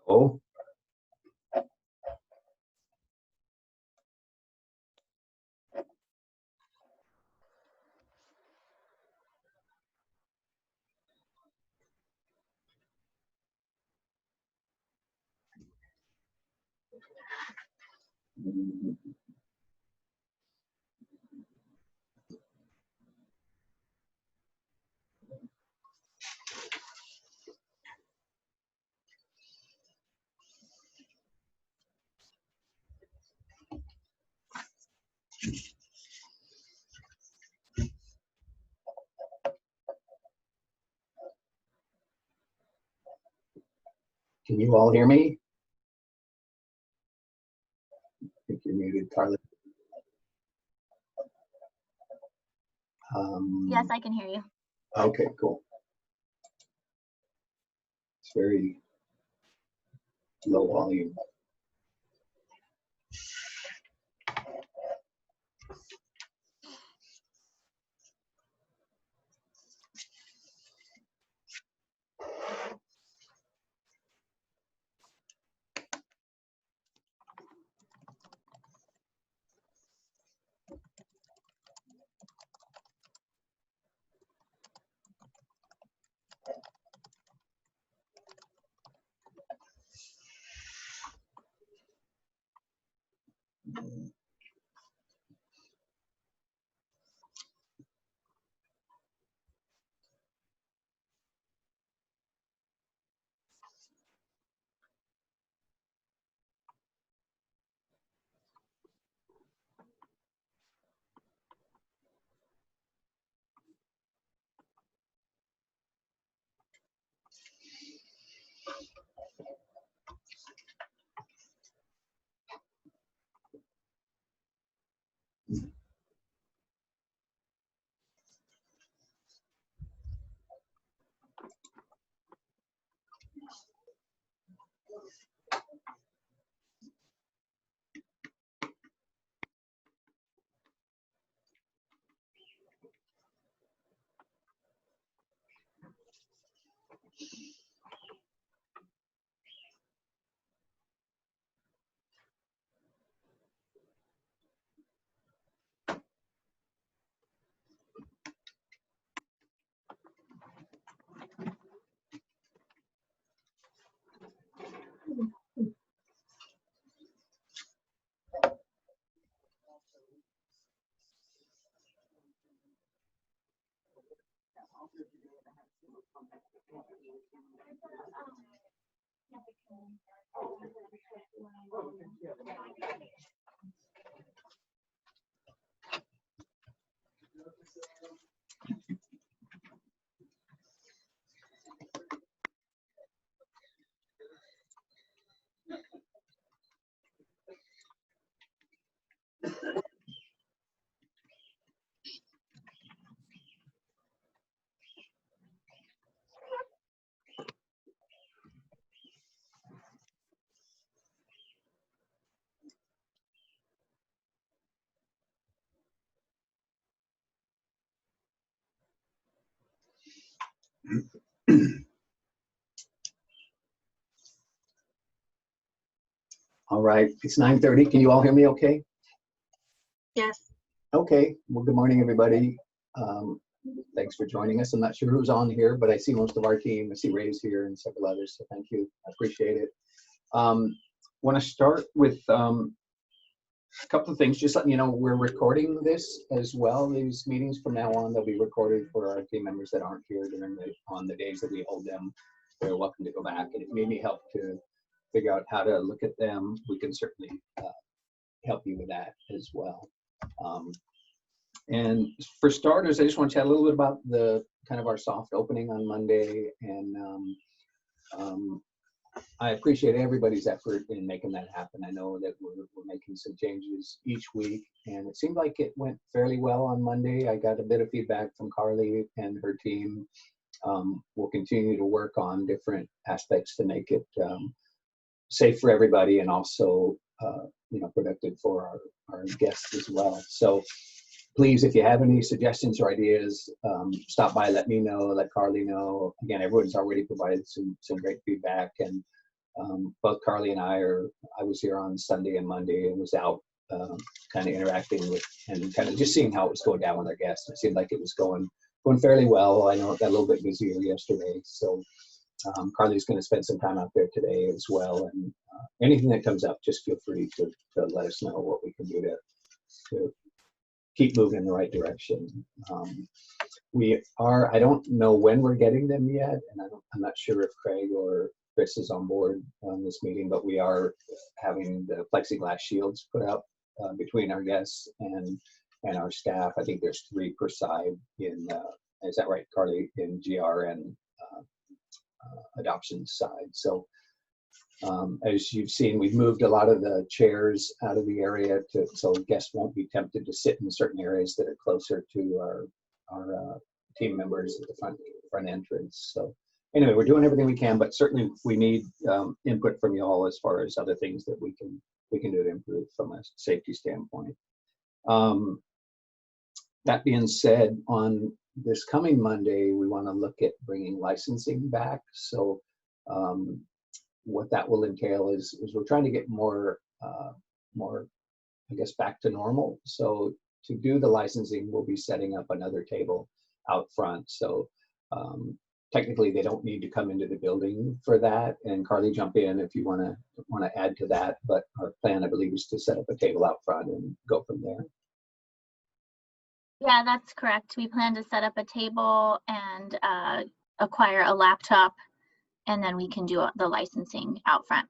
Oh. Can you all hear me? I think you're muted, Carly. Yes, I can hear you. Okay, cool. It's very low volume. All right, it's 9:30. Can you all hear me okay? Yes. Okay, well, good morning, everybody. Thanks for joining us. I'm not sure who's on here, but I see most of our team. I see Ray's here and several others, so thank you. I appreciate it. Want to start with a couple of things. Just letting you know, we're recording this as well. These meetings from now on, they'll be recorded for our team members that aren't here on the days that we hold them. They're welcome to go back, and it may help to figure out how to look at them. We can certainly help you with that as well. And for starters, I just want to chat a little bit about the kind of our soft opening on Monday, and I appreciate everybody's effort in making that happen. I know that we're making some changes each week, and it seemed like it went fairly well on Monday. I got a bit of feedback from Carly and her team. We'll continue to work on different aspects to make it safe for everybody, and also productive for our guests as well. So please, if you have any suggestions or ideas, stop by, let me know, let Carly know. Again, everyone's already provided some great feedback, and both Carly and I was here on Sunday and Monday and was out kind of interacting with and kind of just seeing how it was going down with our guests. It seemed like it was going fairly well. I know it got a little bit busier yesterday, so Carly's going to spend some time out there today as well. And anything that comes up, just feel free to let us know what we can do to keep moving in the right direction. I don't know when we're getting them yet, and I'm not sure if Craig or Chris is on board on this meeting, but we are having the plexiglass shields put up between our guests and our staff. I think there's 3 per side in, is that right, Carly, in GR and adoption side. So as you've seen, we've moved a lot of the chairs out of the area so guests won't be tempted to sit in certain areas that are closer to our team members at the front entrance. So anyway, we're doing everything we can, but certainly we need input from you all as far as other things that we can do to improve from a safety standpoint. That being said, on this coming Monday, we want to look at bringing licensing back. So what that will entail is we're trying to get more, I guess, back to normal. So to do the licensing, we'll be setting up another table out front. So technically, they don't need to come into the building for that. And Carly, jump in if you want to add to that. But our plan, I believe, is to set up a table out front and go from there. Yeah, that's correct. We plan to set up a table and acquire a laptop, and then we can do the licensing out front.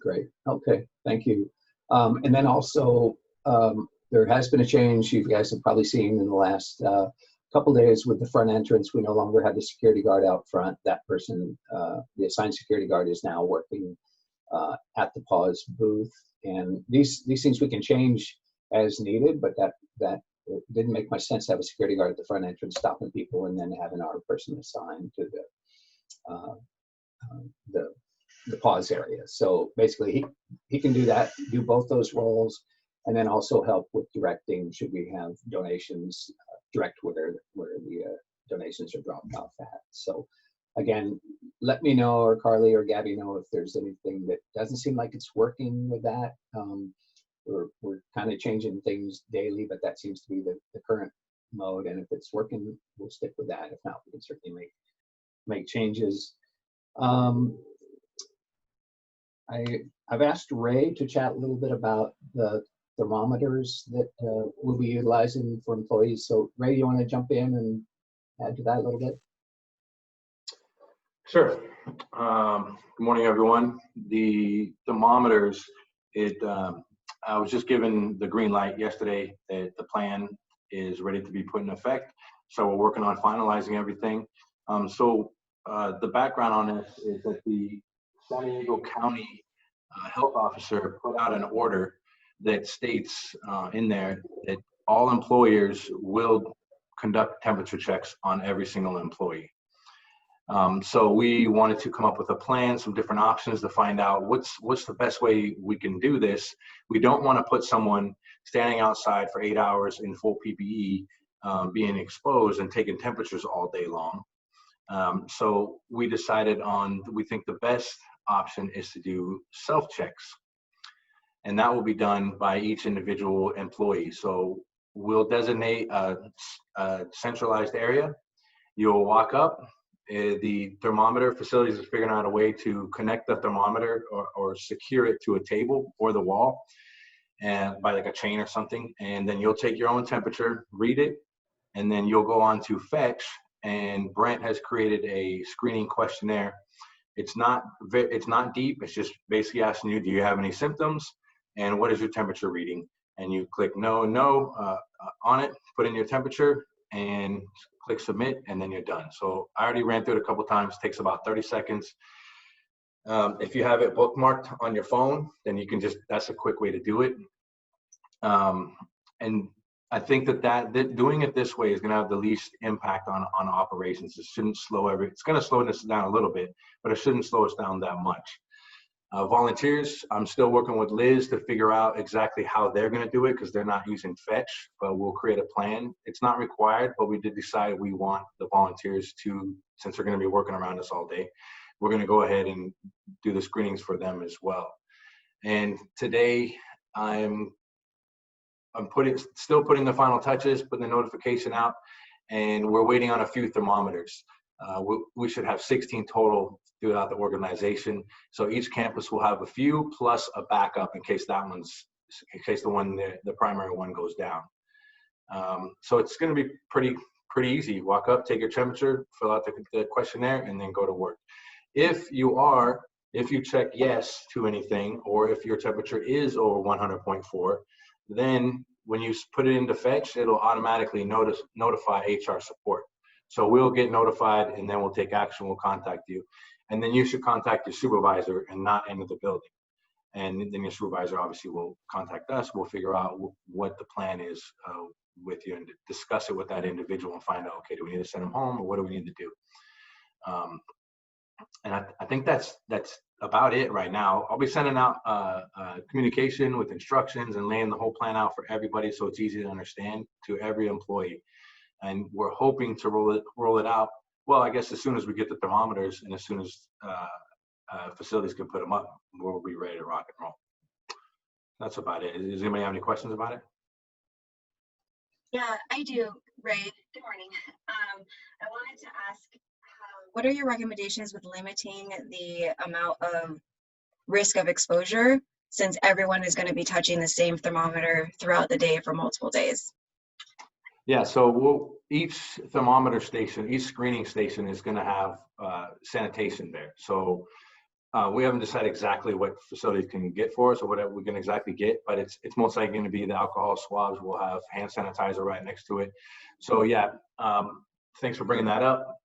Great. Okay. Thank you. And then also, there has been a change you guys have probably seen in the last couple days with the front entrance. We no longer have the security guard out front. That person, the assigned security guard, is now working at the pause booth. And these things we can change as needed, but that it didn't make much sense to have a security guard at the front entrance stopping people and then having our person assigned to the pause area. So basically, he can do that, do both those roles, and then also help with directing should we have donations, direct where the donations are dropped off at. So again, let me know, or Carly or Gabby know if there's anything that doesn't seem like it's working with that. We're kind of changing things daily, but that seems to be the current mode. And if it's working, we'll stick with that. If not, we can certainly make changes. I've asked Ray to chat a little bit about the thermometers that we'll be utilizing for employees. So Ray, you want to jump in and add to that a little bit? Sure. Good morning, everyone. The thermometers, I was just given the green light yesterday that the plan is ready to be put in effect. So we're working on finalizing everything. The background on this is that the San Diego County health officer put out an order that states in there that all employers will conduct temperature checks on every single employee. So we wanted to come up with a plan, some different options to find out what's the best way we can do this. We don't want to put someone standing outside for 8 hours in full PPE, being exposed and taking temperatures all day long. So we decided we think the best option is to do self-checks. And that will be done by each individual employee. So we'll designate a centralized area. You'll walk up. The thermometer facilities is figuring out a way to connect the thermometer or secure it to a table or the wall and by like a chain or something. And then you'll take your own temperature, read it, and then you'll go on to Fetch. And Brent has created a screening questionnaire. It's not deep. It's just basically asking you, do you have any symptoms? And what is your temperature reading? And you click no on it, put in your temperature, and click submit, and then you're done. So I already ran through it a couple times. It takes about 30 seconds. If you have it bookmarked on your phone, then you can that's a quick way to do it. And I think that doing it this way is going to have the least impact on operations. It shouldn't it's going to slow this down a little bit, but it shouldn't slow us down that much. Volunteers, I'm still working with Liz to figure out exactly how they're going to do it because they're not using Fetch, but we'll create a plan. It's not required, but we did decide we want the volunteers to, since they're going to be working around us all day, we're going to go ahead and do the screenings for them as well. And today I'm still putting the final touches, putting the notification out, and we're waiting on a few thermometers. We should have 16 total throughout the organization. So each campus will have a few plus a backup in case the primary one goes down. So it's going to be pretty easy. Walk up, take your temperature, fill out the questionnaire, and then go to work. If you check yes to anything, or if your temperature is over 100.4, then when you put it into Fetch, it'll automatically notify HR support. So we'll get notified, and then we'll take action. We'll contact you. And then you should contact your supervisor and not enter the building. And then your supervisor obviously will contact us. We'll figure out what the plan is with you and discuss it with that individual and find out, okay, do we need to send them home or what do we need to do? And I think that's about it right now. I'll be sending out communication with instructions and laying the whole plan out for everybody so it's easy to understand to every employee. And we're hoping to roll it out. Well, I guess as soon as we get the thermometers and as soon as facilities can put them up, we'll be ready to rock and roll. That's about it. Does anybody have any questions about it? Yeah, I do, Ray. Good morning. I wanted to ask, what are your recommendations with limiting the amount of risk of exposure since everyone is going to be touching the same thermometer throughout the day for multiple days? Yeah, so each thermometer station, each screening station is going to have sanitation there. So we haven't decided exactly what facilities can get for us or what we can exactly get, but it's most likely going to be the alcohol swabs. We'll have hand sanitizer right next to it. So yeah, thanks for bringing that up.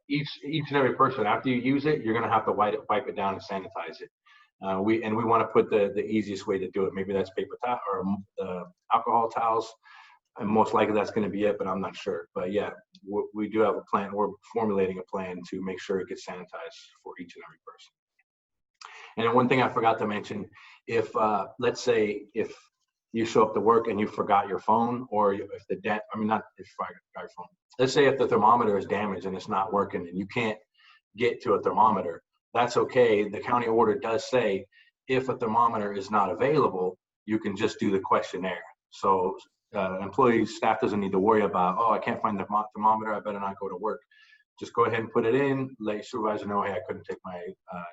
Each and every person, after you use it, you're going to have to wipe it down and sanitize it. We want to put the easiest way to do it. Maybe that's paper towel or the alcohol towels. And most likely that's going to be it, but I'm not sure. But yeah, we do have a plan. We're formulating a plan to make sure it gets sanitized for each and every person. And then one thing I forgot to mention, if let's say if you show up to work and you forgot your phone, or if let's say if the thermometer is damaged and it's not working and you can't get to a thermometer, that's okay. The county order does say if a thermometer is not available, you can just do the questionnaire. So employees, staff doesn't need to worry about, oh, I can't find the thermometer, I better not go to work. Just go ahead and put it in, let your supervisor know, hey, I couldn't take my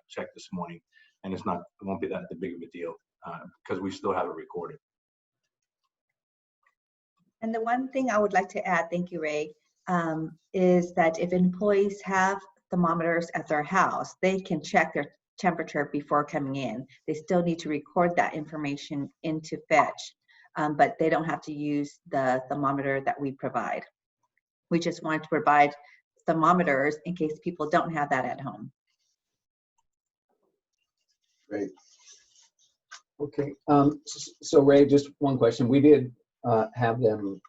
check this morning. And it won't be that big of a deal because we still have it recorded. And the one thing I would like to add, thank you, Ray, is that if employees have thermometers at their house, they can check their temperature before coming in. They still need to record that information into Fetch, but they don't have to use the thermometer that we provide. We just want to provide thermometers in case people don't have that at home. Great. Okay. So Ray, just one question. We did have them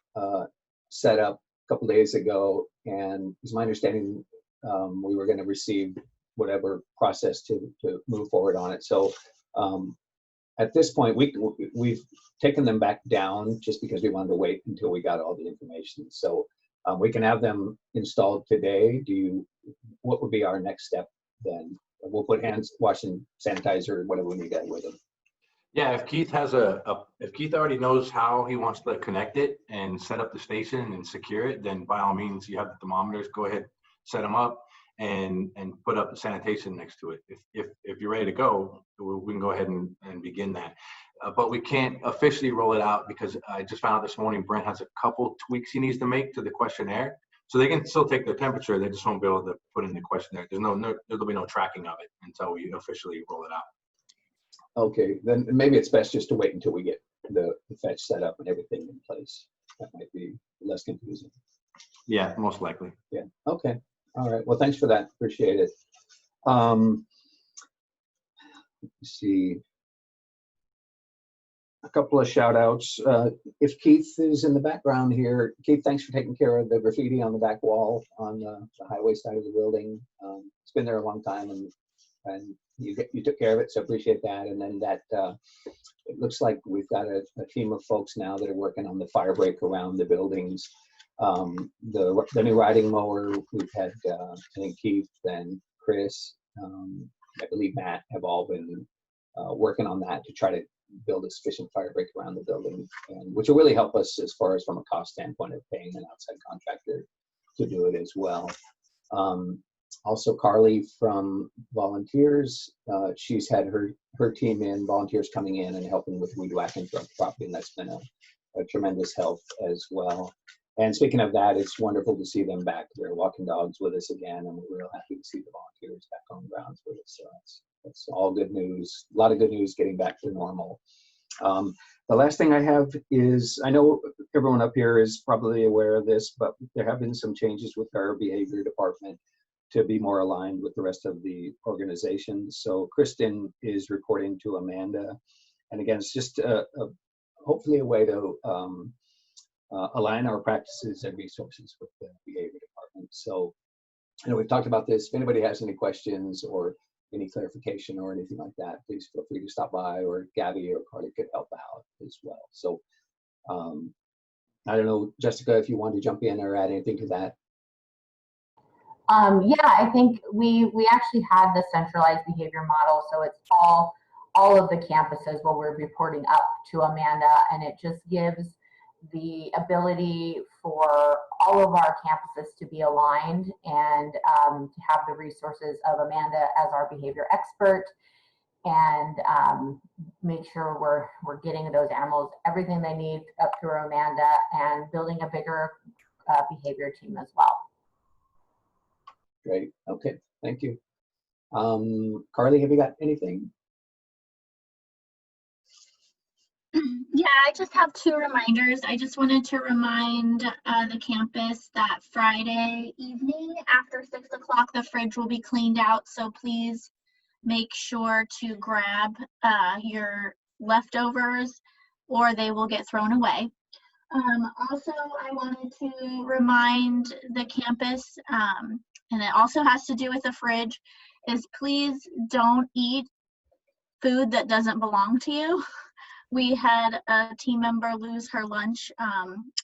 set up a couple days ago, and it's my understanding we were going to receive whatever process to move forward on it. So at this point, we've taken them back down just because we wanted to wait until we got all the information. So we can have them installed today. What would be our next step then? We'll put hands washing sanitizer, whatever we need that with them. Yeah, if Keith if Keith already knows how he wants to connect it and set up the station and secure it, then by all means, you have the thermometers, go ahead, set them up and put up the sanitation next to it. If you're ready to go, we can go ahead and begin that. But we can't officially roll it out because I just found out this morning Brent has a couple tweaks he needs to make to the questionnaire. So they can still take their temperature, they just won't be able to put in the questionnaire. There'll be no tracking of it until we officially roll it out. Okay, then maybe it's best just to wait until we get the Fetch set up and everything in place. That might be less confusing. Yeah, most likely. Yeah, okay. All right, well, thanks for that, appreciate it. Let's see. A couple of shout outs. If Keith is in the background here, Keith, thanks for taking care of the graffiti on the back wall on the highway side of the building. It's been there a long time and you took care of it, so appreciate that. And then that it looks like we've got a team of folks now that are working on the fire break around the buildings. The new riding mower, we've had I think Keith and Chris, I believe Matt, have all been working on that to try to build a sufficient fire break around the building, and which will really help us as far as from a cost standpoint of paying an outside contractor to do it as well. Also, Carly from Volunteers, she's had her team in, volunteers coming in and helping with weed whacking throughout the property, and that's been a tremendous help as well. And speaking of that, it's wonderful to see them back. They're walking dogs with us again, and we're real happy to see the volunteers back on grounds with us. So that's all good news. A lot of good news getting back to normal. The last thing I have is, I know everyone up here is probably aware of this, but there have been some changes with our behavior department to be more aligned with the rest of the organization. So Kristen is reporting to Amanda. And again, it's just hopefully a way to align our practices and resources with the behavior department. So, you know, we've talked about this. If anybody has any questions or any clarification or anything like that, please feel free to stop by, or Gabby or Carly could help out as well. So I don't know, Jessica, if you want to jump in or add anything to that. Yeah, I think we actually had the centralized behavior model, so it's all of the campuses where we're reporting up to Amanda, and it just gives the ability for all of our campuses to be aligned and to have the resources of Amanda as our behavior expert, and make sure we're getting those animals everything they need up through Amanda, and building a bigger behavior team as well. Great. Okay. Thank you. Carly, have you got anything? Yeah, I just have two reminders. I just wanted to remind the campus that Friday evening after 6 o'clock, the fridge will be cleaned out. So please make sure to grab your leftovers, or they will get thrown away. Also, I wanted to remind the campus, and it also has to do with the fridge, is please don't eat food that doesn't belong to you. We had a team member lose her lunch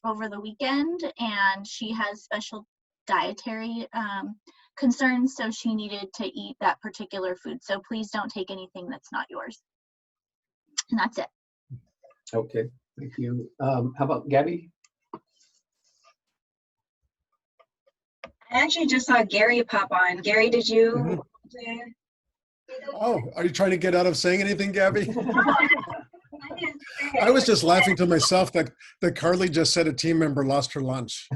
over the weekend, and she has special dietary concerns, so she needed to eat that particular food. So please don't take anything that's not yours. And that's it. Okay, thank you. How about Gabby? I actually just saw Gary pop on. Gary, did you? Oh, are you trying to get out of saying anything, Gabby? I was just laughing to myself that Carly just said a team member lost her lunch.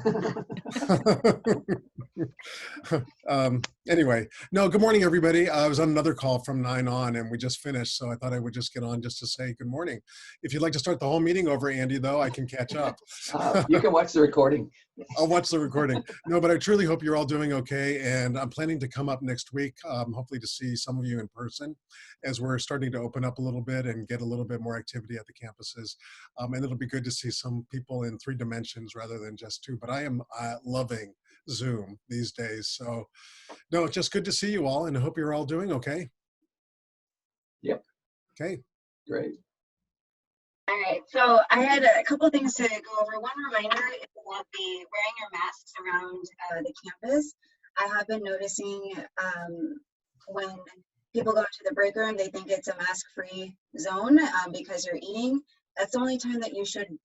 Anyway, no, good morning, everybody. I was on another call from 9 on, and we just finished, so I thought I would just get on just to say good morning. If you'd like to start the whole meeting over, Andy, though, I can catch up. You can watch the recording. I'll watch the recording. No, but I truly hope you're all doing okay, and I'm planning to come up next week, hopefully to see some of you in person, as we're starting to open up a little bit and get a little bit more activity at the campuses. And it'll be good to see some people in 3 dimensions rather than just 2. But I am loving Zoom these days. So no, it's just good to see you all, and I hope you're all doing okay. Yep. Okay. Great. All right, so I had a couple of things to go over. One reminder is about the wearing your masks around the campus. I have been noticing when people go into the break room, they think it's a mask-free zone because you're eating. That's the only time that you shouldn't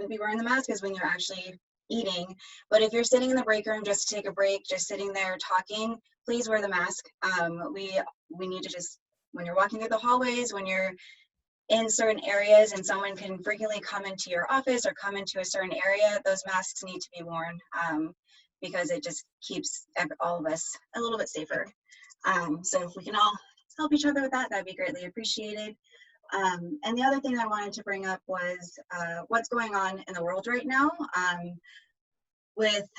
be wearing the mask, is when you're actually eating. But if you're sitting in the break room just to take a break, just sitting there talking, please wear the mask. We need to just, when you're walking through the hallways, when you're in certain areas and someone can frequently come into your office or come into a certain area, those masks need to be worn because it just keeps all of us a little bit safer. So if we can all help each other with that, that'd be greatly appreciated. And the other thing I wanted to bring up was what's going on in the world right now with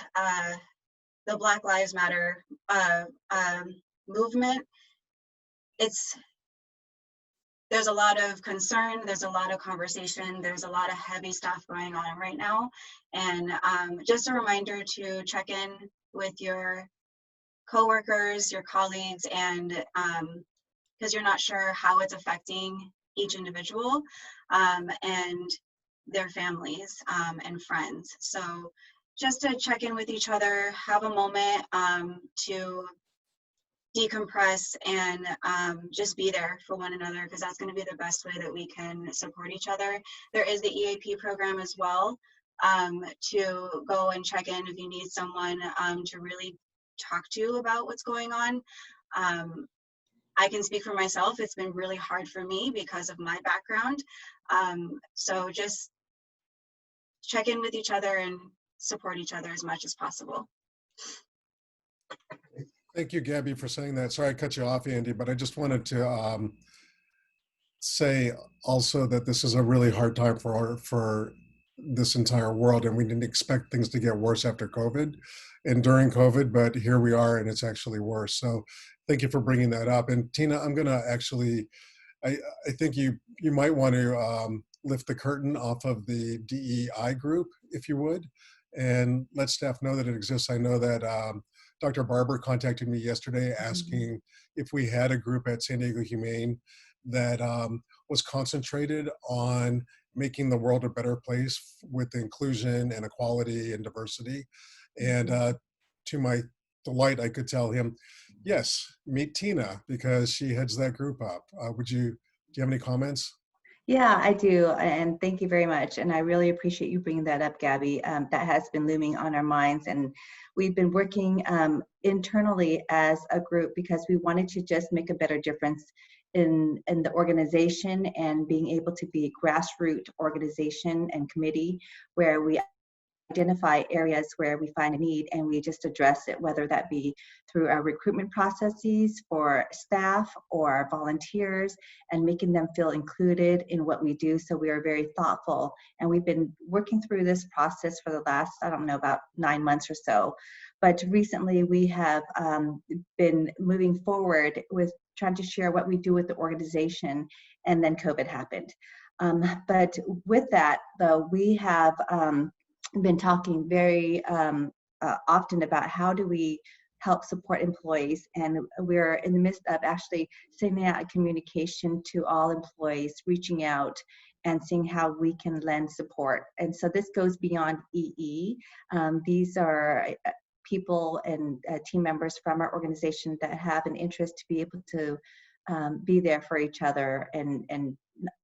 the Black Lives Matter movement. There's a lot of concern, there's a lot of conversation, there's a lot of heavy stuff going on right now. And just a reminder to check in with your coworkers, your colleagues, and because you're not sure how it's affecting each individual and their families and friends. So just to check in with each other, have a moment to decompress and just be there for one another, because that's going to be the best way that we can support each other. There is the EAP program as well, to go and check in if you need someone to really talk to about what's going on. I can speak for myself. It's been really hard for me because of my background. So just check in with each other and support each other as much as possible. Thank you, Gabby, for saying that. Sorry I cut you off, Andy, but I just wanted to say also that this is a really hard time for this entire world, and we didn't expect things to get worse after COVID and during COVID, but here we are, and it's actually worse. So thank you for bringing that up. And Tina, I'm going to actually, I think you might want to lift the curtain off of the DEI group, if you would, and let staff know that it exists. I know that Dr. Barber contacted me yesterday asking if we had a group at San Diego Humane that was concentrated on making the world a better place with inclusion and equality and diversity. And to my delight, I could tell him, yes, meet Tina, because she heads that group up. Do you have any comments? Yeah, I do. And thank you very much. And I really appreciate you bringing that up, Gabby. That has been looming on our minds. And we've been working internally as a group because we wanted to just make a better difference in the organization and being able to be a grassroots organization and committee where we identify areas where we find a need and we just address it, whether that be through our recruitment processes for staff or volunteers, and making them feel included in what we do. So we are very thoughtful, and we've been working through this process for the last, I don't know, about 9 months or so. But recently we have been moving forward with trying to share what we do with the organization, and then COVID happened. But with that, though, we have been talking very often about how do we help support employees, and we're in the midst of actually sending out a communication to all employees, reaching out and seeing how we can lend support. And so this goes beyond EE. These are people and team members from our organization that have an interest to be able to be there for each other, and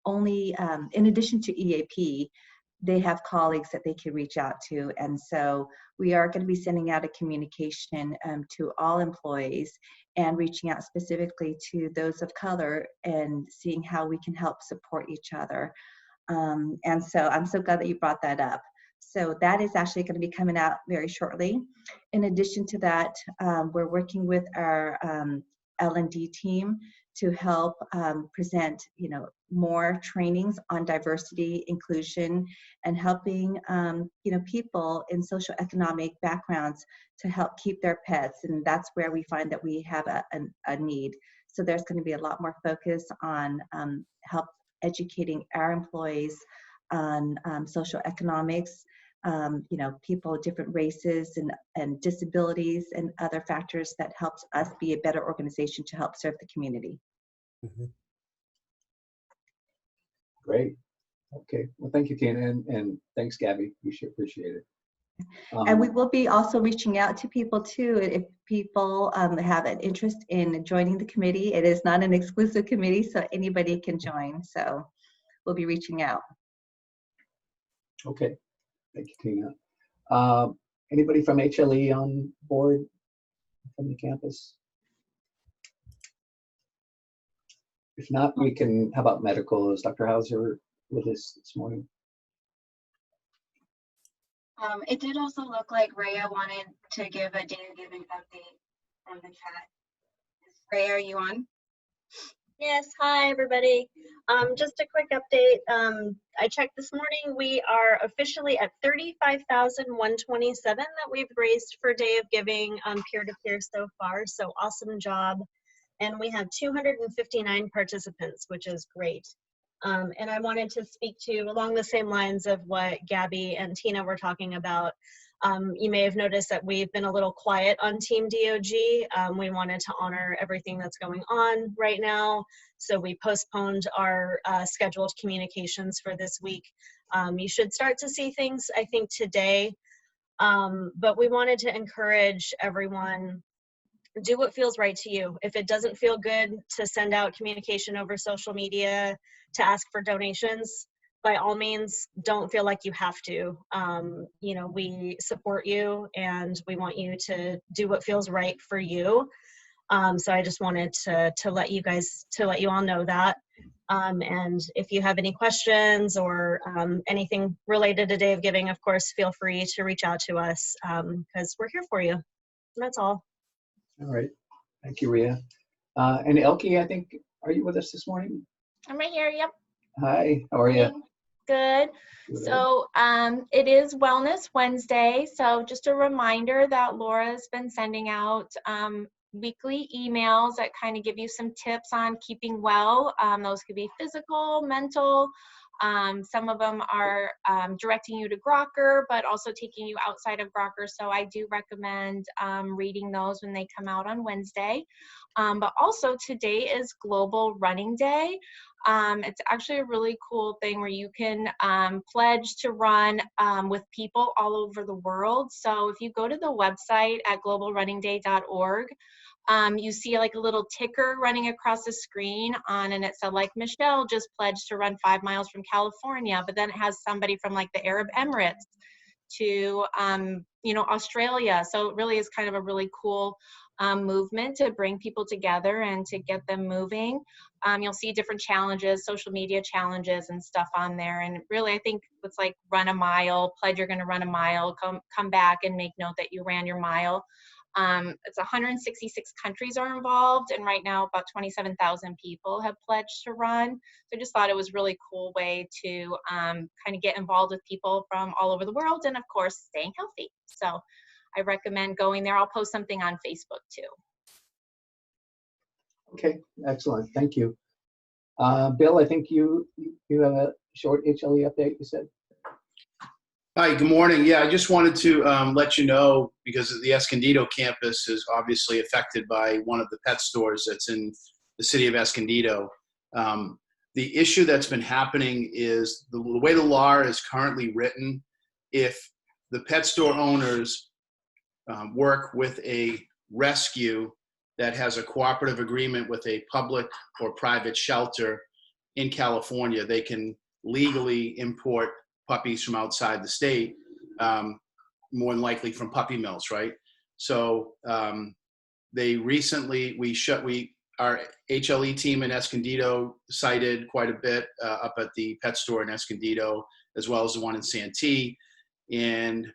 only in addition to EAP, they have colleagues that they can reach out to. And so we are going to be sending out a communication to all employees and reaching out specifically to those of color and seeing how we can help support each other. And so I'm so glad that you brought that up. So that is actually going to be coming out very shortly. In addition to that, we're working with our L&D team to help present, more trainings on diversity, inclusion, and helping, people in socioeconomic backgrounds to help keep their pets. And that's where we find that we have a need. So there's going to be a lot more focus on help educating our employees on socioeconomics, people of different races and disabilities and other factors that helps us be a better organization to help serve the community. Mm-hmm. Great. Okay. Well, thank you, Tina, and thanks, Gabby. We should appreciate it. And we will be also reaching out to people too. If people have an interest in joining the committee, it is not an exclusive committee, so anybody can join. So we'll be reaching out. Okay. Thank you, Tina. Anybody from HLE on board from the campus? If not, we can, how about medical? Is Dr. Hauser with us this morning? It did also look like Rhea wanted to give a data giving update from the chat. Rhea, are you on? Yes, hi everybody. Just a quick update. I checked this morning. We are officially at $35,127 that we've raised for Day of Giving peer-to-peer so far. So awesome job. And we have 259 participants, which is great. And I wanted to speak to, along the same lines of what Gabby and Tina were talking about, You may have noticed that we've been a little quiet on Team DOG. We wanted to honor everything that's going on right now, so we postponed our scheduled communications for this week. You should start to see things, I think, today, but we wanted to encourage everyone, do what feels right to you. If it doesn't feel good to send out communication over social media to ask for donations, by all means, don't feel like you have to. You know, we support you and we want you to do what feels right for you. So I just wanted to let you all know that. And if you have any questions or anything related to Day of Giving, of course, feel free to reach out to us because we're here for you. And that's all. All right. Thank you, Rhea. And Elke, I think, are you with us this morning? I'm right here. Yep. Hi, how are you? Good. Good. So it is Wellness Wednesday. So just a reminder that Laura's been sending out weekly emails that kind of give you some tips on keeping well. Those could be physical, mental. Some of them are directing you to Grokr, but also taking you outside of Grokr. So I do recommend reading those when they come out on Wednesday. But also today is Global Running Day. It's actually a really cool thing where you can pledge to run with people all over the world. So if you go to the website at globalrunningday.org, you see like a little ticker running across the screen and it said like Michelle just pledged to run 5 miles from California, but then it has somebody from like the Arab Emirates to you know, Australia. So it really is kind of a really cool movement to bring people together and to get them moving. You'll see different challenges, social media challenges and stuff on there. And really, I think it's like run a mile, pledge you're going to run a mile, come back and make note that you ran your mile. It's 166 countries are involved, and right now about 27,000 people have pledged to run. So I just thought it was a really cool way to kind of get involved with people from all over the world, and of course, staying healthy. So I recommend going there. I'll post something on Facebook too. Okay, excellent. Thank you. Bill, I think you have a short HLE update, you said? Hi, good morning. Yeah, I just wanted to let you know, because the Escondido campus is obviously affected by one of the pet stores that's in the city of Escondido. The issue that's been happening is the way the law is currently written, if the pet store owners work with a rescue that has a cooperative agreement with a public or private shelter in California, they can legally import puppies from outside the state, more than likely from puppy mills, right? So they recently, our HLE team in Escondido cited quite a bit up at the pet store in Escondido, as well as the one in Santee, and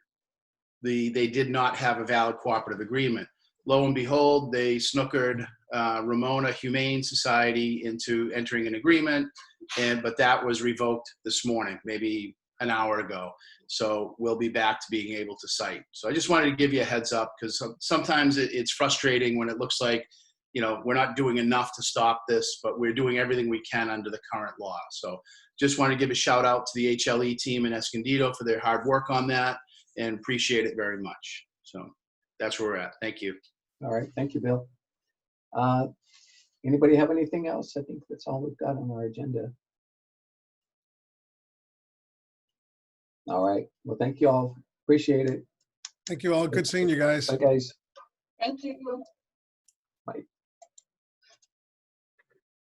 they did not have a valid cooperative agreement. Lo and behold, they snookered Ramona Humane Society into entering an agreement, but that was revoked this morning, maybe an hour ago. So we'll be back to being able to cite. So I just wanted to give you a heads up, because sometimes it's frustrating when it looks like, you know, we're not doing enough to stop this, but we're doing everything we can under the current law. So just want to give a shout out to the HLE team in Escondido for their hard work on that, and appreciate it very much. So that's where we're at. Thank you. All right, thank you, Bill. Anybody have anything else? I think that's all we've got on our agenda. All right, well, thank you all. Appreciate it. Thank you all. Good seeing you guys. Bye, guys. Thank you.